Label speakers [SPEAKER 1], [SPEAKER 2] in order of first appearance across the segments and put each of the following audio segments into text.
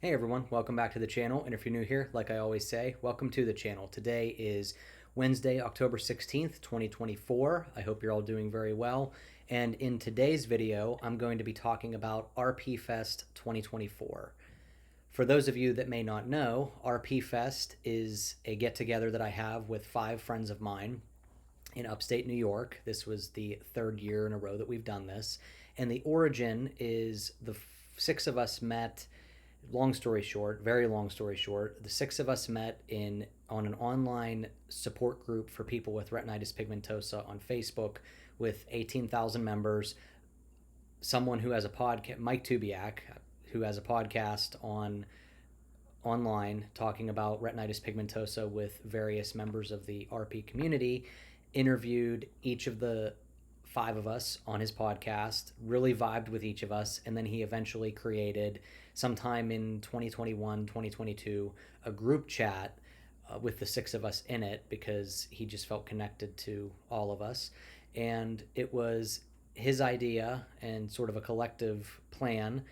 [SPEAKER 1] Hey everyone, welcome back to the channel. And if you're new here, like I always say, welcome to the channel. Today is Wednesday, October 16th, 2024. I hope you're all doing very well. And in today's video, I'm going to be talking about RP Fest 2024. For those of you that may not know, RP Fest is a get together that I have with 5 friends of mine in upstate New York. This was the third year in a row that we've done this. And the origin is the 6 of us met. Long story short, very long story short, the 6 of us met on an online support group for people with retinitis pigmentosa on Facebook with 18,000 members. Someone who has a podcast, Mike Tubiak, who has a podcast online talking about retinitis pigmentosa with various members of the RP community, interviewed each of the 5 of us on his podcast, really vibed with each of us, and then he eventually created, sometime in 2021, 2022, a group chat with the 6 of us in it because he just felt connected to all of us. And it was his idea and sort of a collective plan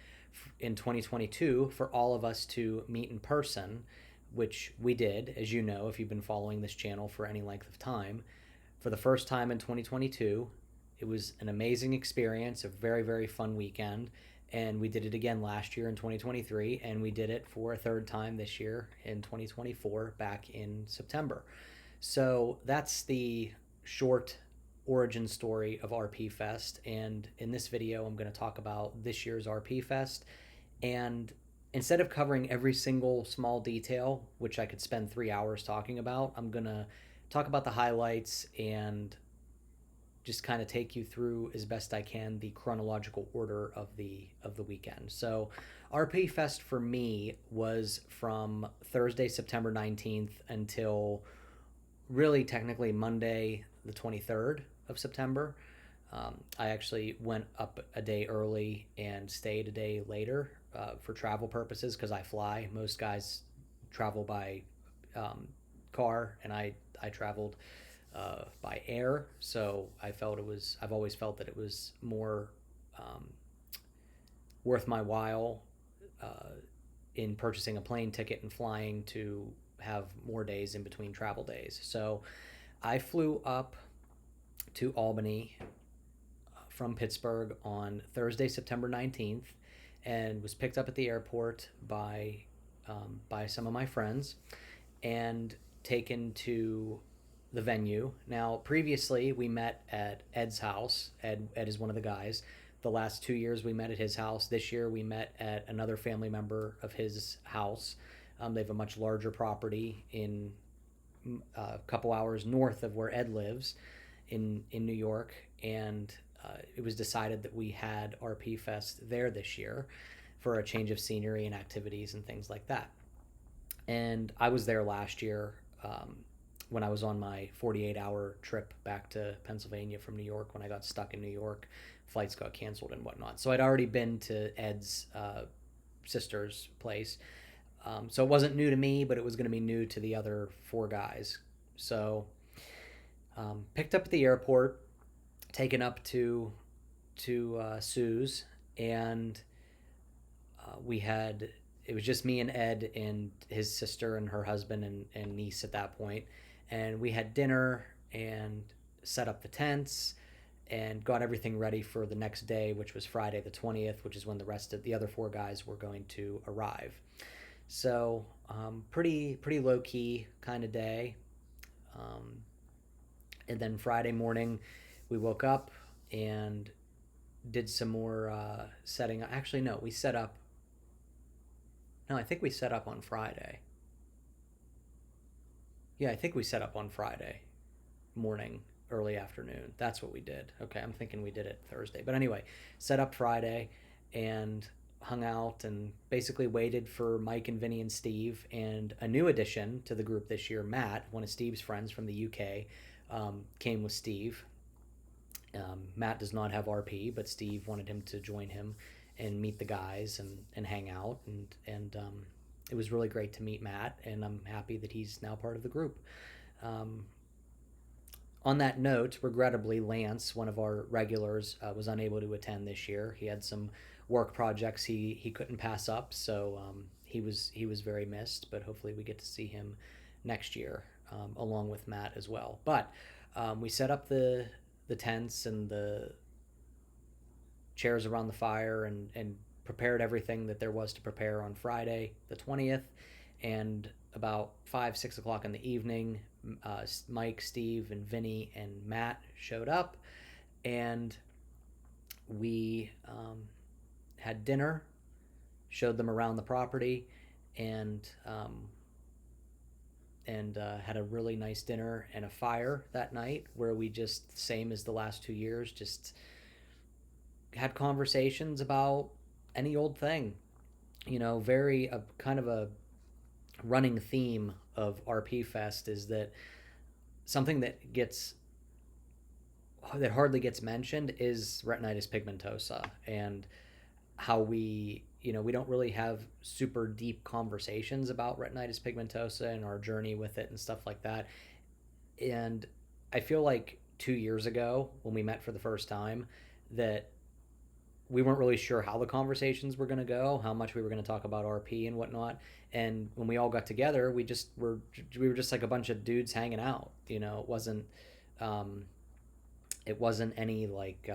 [SPEAKER 1] in 2022 for all of us to meet in person, which we did, as you know, if you've been following this channel for any length of time, for the first time in 2022. It was an amazing experience, a very, very fun weekend. And we did it again last year in 2023, and we did it for a third time this year in 2024, back in September. So that's the short origin story of RP Fest. And in this video, I'm going to talk about this year's RP Fest. And instead of covering every single small detail, which I could spend 3 hours talking about, I'm going to talk about the highlights and just kind of take you through as best I can the chronological order of the weekend. So RP Fest for me was from Thursday, September 19th until really technically Monday, the 23rd of September. I actually went up a day early and stayed a day later for travel purposes because I fly. Most guys travel by car, and I traveled by air. So I've always felt that it was more worth my while in purchasing a plane ticket and flying to have more days in between travel days. So I flew up to Albany from Pittsburgh on Thursday, September 19th, and was picked up at the airport by some of my friends and taken to the venue. Now, previously, we met at Ed's house. Ed is one of the guys. The last 2 years, we met at his house. This year, we met at another family member of his house. They have a much larger property in a couple hours north of where Ed lives in New York. And it was decided that we had RP Fest there this year for a change of scenery and activities and things like that. And I was there last year when I was on my 48-hour trip back to Pennsylvania from New York when I got stuck in New York. Flights got canceled and whatnot. So I'd already been to Ed's sister's place. So it wasn't new to me, but it was going to be new to the other 4 guys. So picked up at the airport, taken up to Sue's, and it was just me and Ed and his sister and her husband and niece at that point. And we had dinner and set up the tents and got everything ready for the next day, which was Friday the 20th, which is when the rest of the other 4 guys were going to arrive. So pretty low key kind of day. And then Friday morning, we woke up and did some more setting. Actually, no, we set up. No, I think we set up on Friday. Yeah, I think we set up on Friday morning, early afternoon. That's what we did. Okay, I'm thinking we did it Thursday. But anyway, set up Friday and hung out and basically waited for Mike and Vinny and Steve and a new addition to the group this year, Matt, one of Steve's friends from the UK, came with Steve. Matt does not have RP, but Steve wanted him to join him and meet the guys and hang out. And it was really great to meet Matt, and I'm happy that he's now part of the group. On that note, regrettably, Lance, one of our regulars, was unable to attend this year. He had some work projects he couldn't pass up, so he was very missed, but hopefully we get to see him next year, along with Matt as well. But we set up the tents and the chairs around the fire, and prepared everything that there was to prepare on Friday the 20th. And about 5-6 o'clock in the evening, Mike, Steve, and Vinny and Matt showed up, and we had dinner, showed them around the property, and had a really nice dinner and a fire that night, where we just, same as the last 2 years, just had conversations about any old thing. Very kind of a running theme of RP Fest is that something that hardly gets mentioned is retinitis pigmentosa, and how we don't really have super deep conversations about retinitis pigmentosa and our journey with it and stuff like that. And I feel like 2 years ago, when we met for the first time, that we weren't really sure how the conversations were going to go, how much we were going to talk about RP and whatnot. And when we all got together, we were just like a bunch of dudes hanging out. It wasn't any like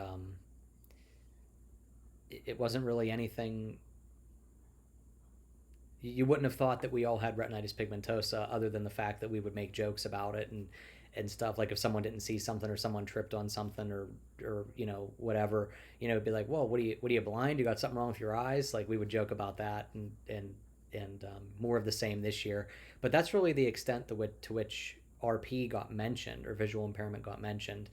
[SPEAKER 1] it wasn't really anything. You wouldn't have thought that we all had retinitis pigmentosa, other than the fact that we would make jokes about it and stuff. Like if someone didn't see something, or someone tripped on something, or whatever, it'd be like, whoa, what are you blind? You got something wrong with your eyes? Like we would joke about that, and more of the same this year. But that's really the extent to which RP got mentioned, or visual impairment got mentioned.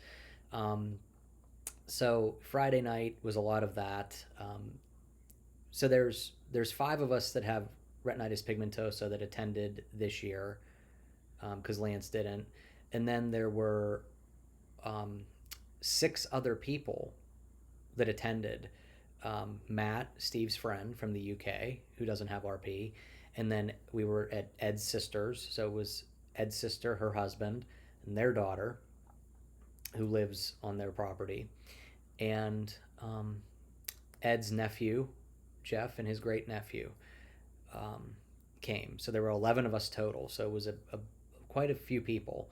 [SPEAKER 1] So Friday night was a lot of that. So there's 5 of us that have retinitis pigmentosa that attended this year, because Lance didn't. And then there were 6 other people that attended. Matt, Steve's friend from the UK, who doesn't have RP. And then we were at Ed's sisters. So it was Ed's sister, her husband, and their daughter, who lives on their property. And Ed's nephew, Jeff, and his great nephew came. So there were 11 of us total. So it was quite a few people.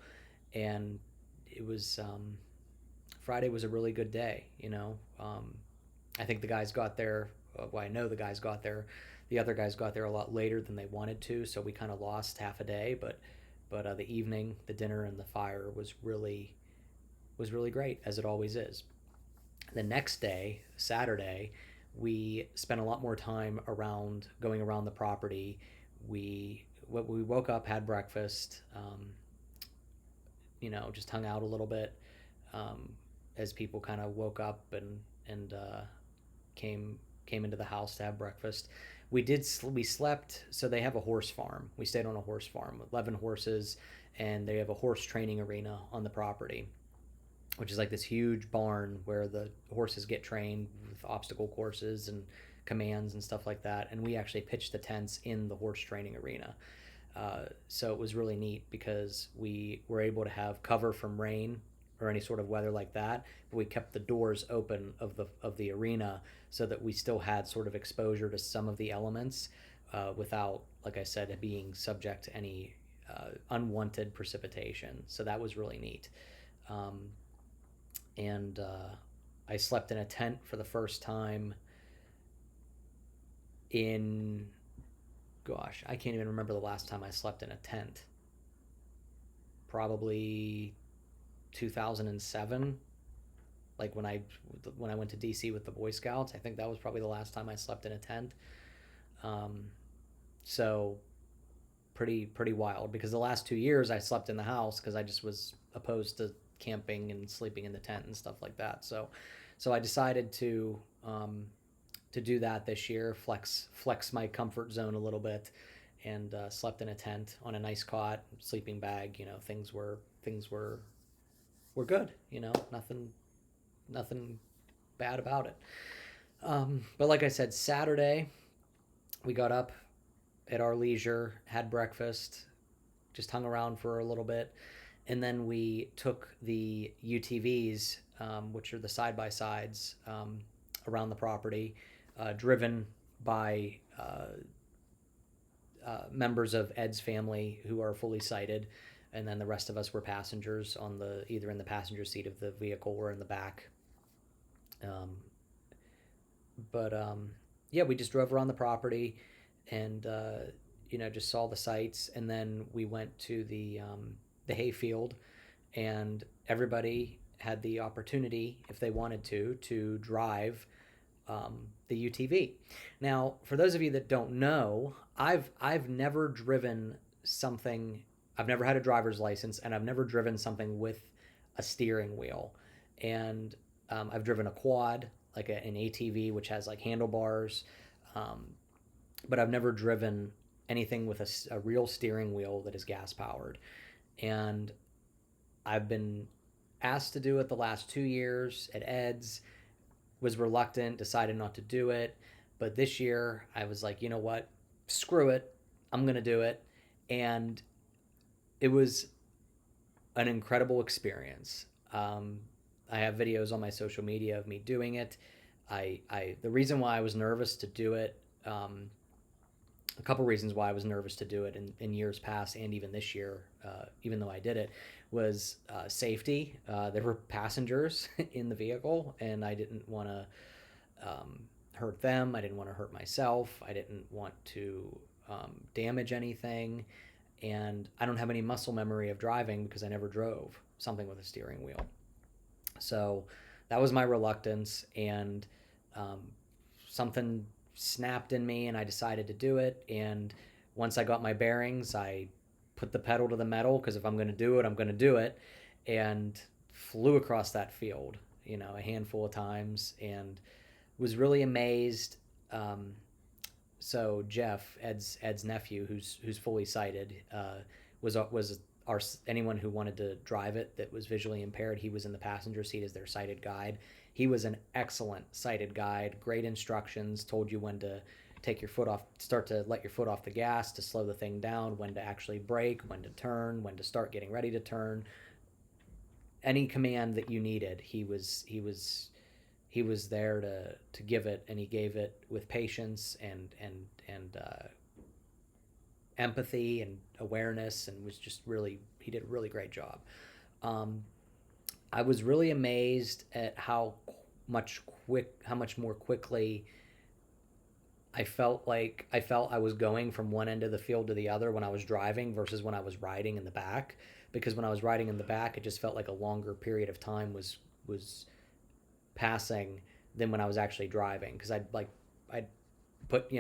[SPEAKER 1] And it was Friday was a really good day. I think the guys got there. Well, I know the guys got there. The other guys got there a lot later than they wanted to, so we kind of lost half a day. But the evening, the dinner, and the fire was really great, as it always is. The next day, Saturday, we spent a lot more time going around the property. We woke up, had breakfast, just hung out a little bit, as people kind of woke up and came into the house to have breakfast. We slept. So they have a horse farm. We stayed on a horse farm with 11 horses, and they have a horse training arena on the property, which is like this huge barn where the horses get trained with obstacle courses and commands and stuff like that. And we actually pitched the tents in the horse training arena. So it was really neat, because we were able to have cover from rain or any sort of weather like that, but we kept the doors open of the arena, so that we still had sort of exposure to some of the elements, without, like I said, being subject to any unwanted precipitation. So that was really neat. And I slept in a tent for the first time in, gosh, I can't even remember the last time I slept in a tent. Probably 2007, like when I went to DC with the Boy Scouts. I think that was probably the last time I slept in a tent. So pretty wild, because the last 2 years I slept in the house, because I just was opposed to camping and sleeping in the tent and stuff like that. So I decided to do that this year, flex my comfort zone a little bit, and slept in a tent on a nice cot, sleeping bag. Things were good. Nothing bad about it. But like I said, Saturday we got up at our leisure, had breakfast, just hung around for a little bit, and then we took the UTVs, which are the side-by-sides, around the property, driven by members of Ed's family who are fully sighted, and then the rest of us were passengers on the either in the passenger seat of the vehicle or in the back. Um, but yeah, we just drove around the property, and just saw the sights, and then we went to the hayfield, and everybody had the opportunity, if they wanted to drive the UTV. Now, for those of you that don't know, I've never driven something. I've never had a driver's license, and I've never driven something with a steering wheel. And I've driven a quad, like an ATV, which has like handlebars, um, but I've never driven anything with a real steering wheel that is gas powered. And I've been asked to do it the last 2 years at Ed's, was reluctant, decided not to do it. But this year I was like, you know what? Screw it. I'm going to do it. And it was an incredible experience. I have videos on my social media of me doing it. The reason why I was nervous to do it, a couple reasons why I was nervous to do it in years past and even this year, even though I did it, was safety. There were passengers in the vehicle, and I didn't want to hurt them. I didn't want to hurt myself. I didn't want to damage anything. And I don't have any muscle memory of driving because I never drove something with a steering wheel. So that was my reluctance, and something snapped in me, and I decided to do it. And once I got my bearings, I put the pedal to the metal, because if I'm going to do it, I'm going to do it, and flew across that field, a handful of times, and was really amazed. So Jeff, Ed's nephew, who's fully sighted, was our anyone who wanted to drive it that was visually impaired. He was in the passenger seat as their sighted guide. He was an excellent sighted guide, great instructions, told you when to take your foot off, start to let your foot off the gas to slow the thing down, when to actually brake, when to turn, when to start getting ready to turn. Any command that you needed, he was there to give it, and he gave it with patience and empathy and awareness, and he did a really great job. I was really amazed at how much more quickly I felt I was going from one end of the field to the other when I was driving versus when I was riding in the back. Because when I was riding in the back, it just felt like a longer period of time was passing than when I was actually driving. Because I'd put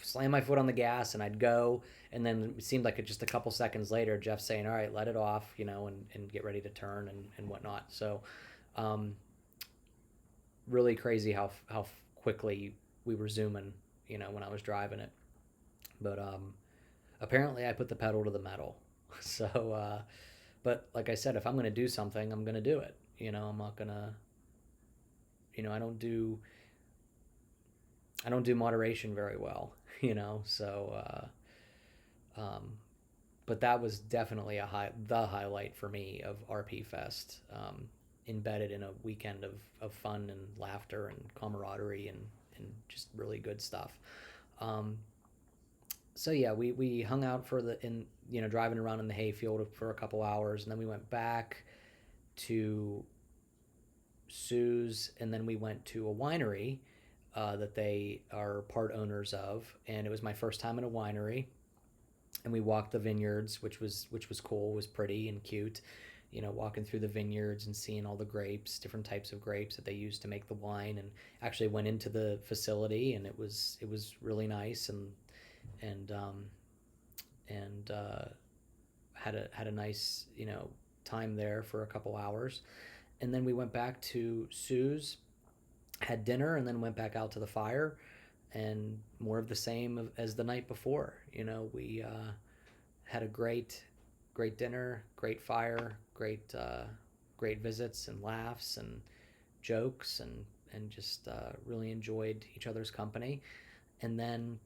[SPEAKER 1] slam my foot on the gas, and I'd go, and then it seemed like just a couple seconds later, Jeff's saying, all right, let it off, and get ready to turn and whatnot. So really crazy how quickly we were zooming, when I was driving it. But apparently I put the pedal to the metal. So but like I said, if I'm going to do something, I'm going to do it. I'm not going to, I don't do moderation very well, so but that was definitely the highlight for me of RP Fest, embedded in a weekend of fun and laughter and camaraderie and just really good stuff. So yeah, we hung out driving around in the hayfield for a couple hours, and then we went back to Sue's, and then we went to a winery that they are part owners of, and it was my first time in a winery. And we walked the vineyards, which was cool. It was pretty and cute, walking through the vineyards and seeing all the grapes, different types of grapes that they use to make the wine. And actually went into the facility, and it was really nice, and had a nice time there for a couple hours. And then we went back to Sue's, had dinner, and then went back out to the fire, and more of the same as the night before. We had a great dinner, great fire, great visits and laughs and jokes, and just really enjoyed each other's company. And then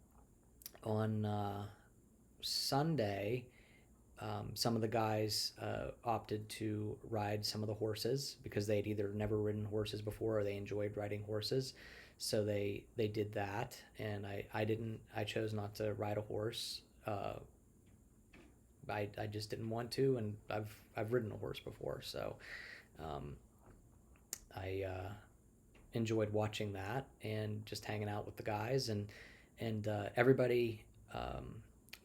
[SPEAKER 1] on Sunday, some of the guys opted to ride some of the horses because they had either never ridden horses before or they enjoyed riding horses. So they did that, and I chose not to ride a horse. I just didn't want to, and I've ridden a horse before, so um, I enjoyed watching that and just hanging out with the guys, and everybody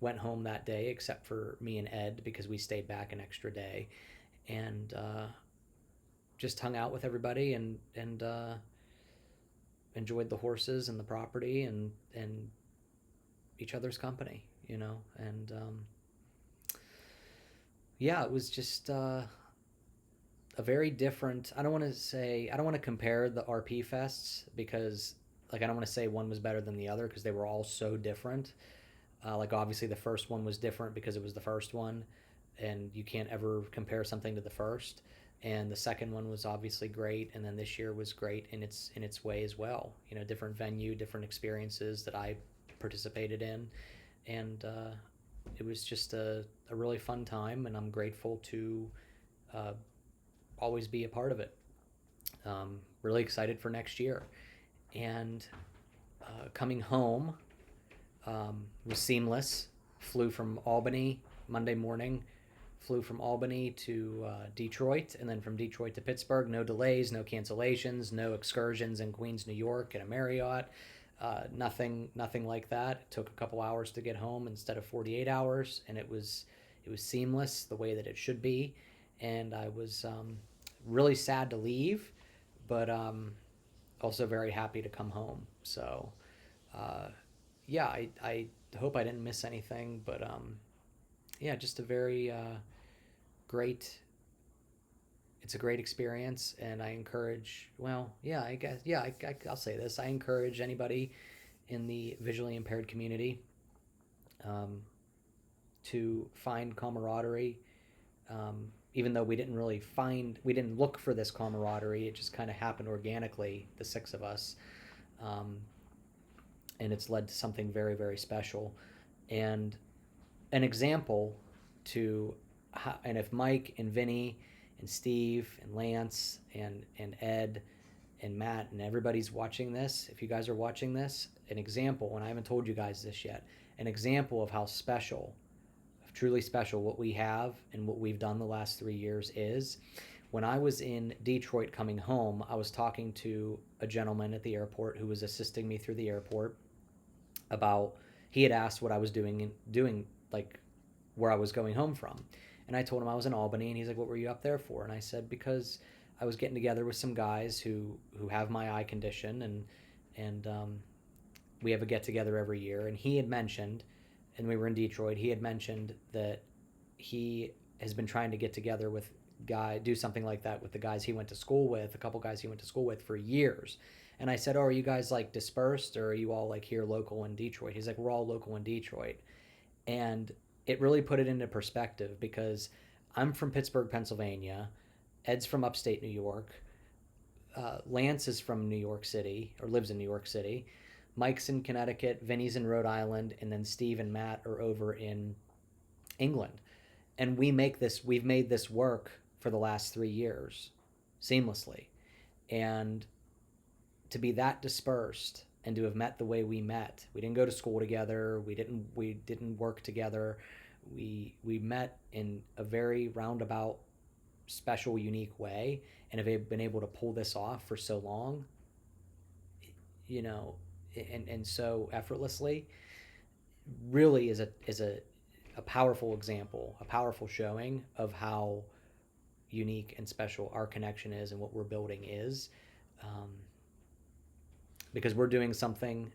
[SPEAKER 1] went home that day except for me and Ed, because we stayed back an extra day, and just hung out with everybody, and enjoyed the horses and the property, and each other's company, and yeah, it was just a very different. I don't want to say, I don't want to compare the RP fests, because like I don't want to say one was better than the other, because they were all so different. Like obviously the first one was different because it was the first one, and you can't ever compare something to the first. And the second one was obviously great, and then this year was great in its way as well. Different venue, different experiences that I participated in, and it was just a really fun time, and I'm grateful to uh, always be a part of it. Really excited for next year, and coming home was seamless. Flew from Albany Monday morning, flew from Albany to Detroit, and then from Detroit to Pittsburgh. No delays, no cancellations, no excursions in Queens, New York at a Marriott. Nothing like that. It took a couple hours to get home instead of 48 hours, and it was seamless the way that it should be. And I was really sad to leave, but also very happy to come home. So uh, yeah, I hope I didn't miss anything, but yeah, just a very great. It's a great experience, and I encourage. Well, yeah, I guess, yeah, I'll say this. I encourage anybody in the visually impaired community um, to find camaraderie. Even though we didn't look for this camaraderie, it just kind of happened organically, the six of us, um, and it's led to something very, very special. And an example to and if Mike and Vinny and Steve and Lance and Ed and Matt and everybody's watching this, if you guys are watching this, an example, and I haven't told you guys this yet, an example of how special, truly special, what we have and what we've done the last 3 years is, when I was in Detroit coming home, I was talking to a gentleman at the airport who was assisting me through the airport about, he had asked what I was doing like where I was going home from. And I told him I was in Albany, and he's like, "What were you up there for?" And I said, "Because I was getting together with some guys who have my eye condition, and we have a get together every year." And he had mentioned, and we were in Detroit. He had mentioned that he has been trying to get together with do something like that with the guys he went to school with, a couple guys he went to school with for years. And I said, "Oh, are you guys like dispersed, or are you all like here local in Detroit?" He's like, "We're all local in Detroit." And it really put it into perspective, because I'm from Pittsburgh, Pennsylvania. Ed's from upstate New York. Lance is from New York City, or lives in New York City. Mike's in Connecticut. Vinny's in Rhode Island, and then Steve and Matt are over in England. And we've made this work for the last 3 years seamlessly. And to be that dispersed and to have met the way we met, we didn't go to school together, we didn't work together, we met in a very roundabout, special, unique way, and have been able to pull this off for so long, you know and so effortlessly, really is a powerful example, a powerful showing of how unique and special our connection is and what we're building is, um, because we're doing something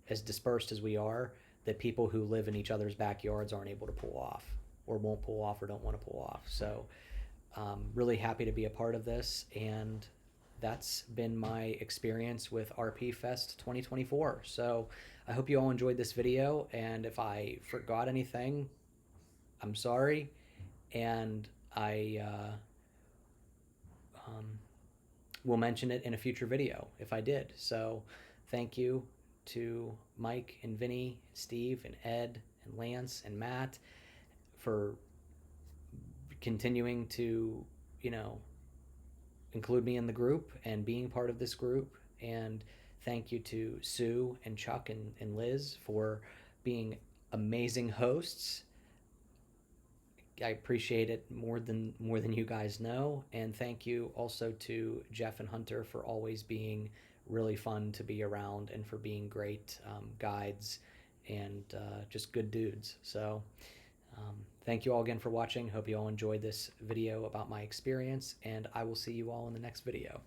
[SPEAKER 1] as dispersed as we are, that people who live in each other's backyards aren't able to pull off, or won't pull off, or don't want to pull off. So really happy to be a part of this, and that's been my experience with RP Fest 2024. So I hope you all enjoyed this video, and if I forgot anything, I'm sorry, and I will mention it in a future video if I did. So thank you to Mike and Vinny, Steve and Ed and Lance and Matt for continuing to, include me in the group and being part of this group. And thank you to Sue and Chuck and Liz for being amazing hosts. I appreciate it more than you guys know, and thank you also to Jeff and Hunter for always being really fun to be around and for being great guides and just good dudes. So thank you all again for watching. Hope you all enjoyed this video about my experience, and I will see you all in the next video.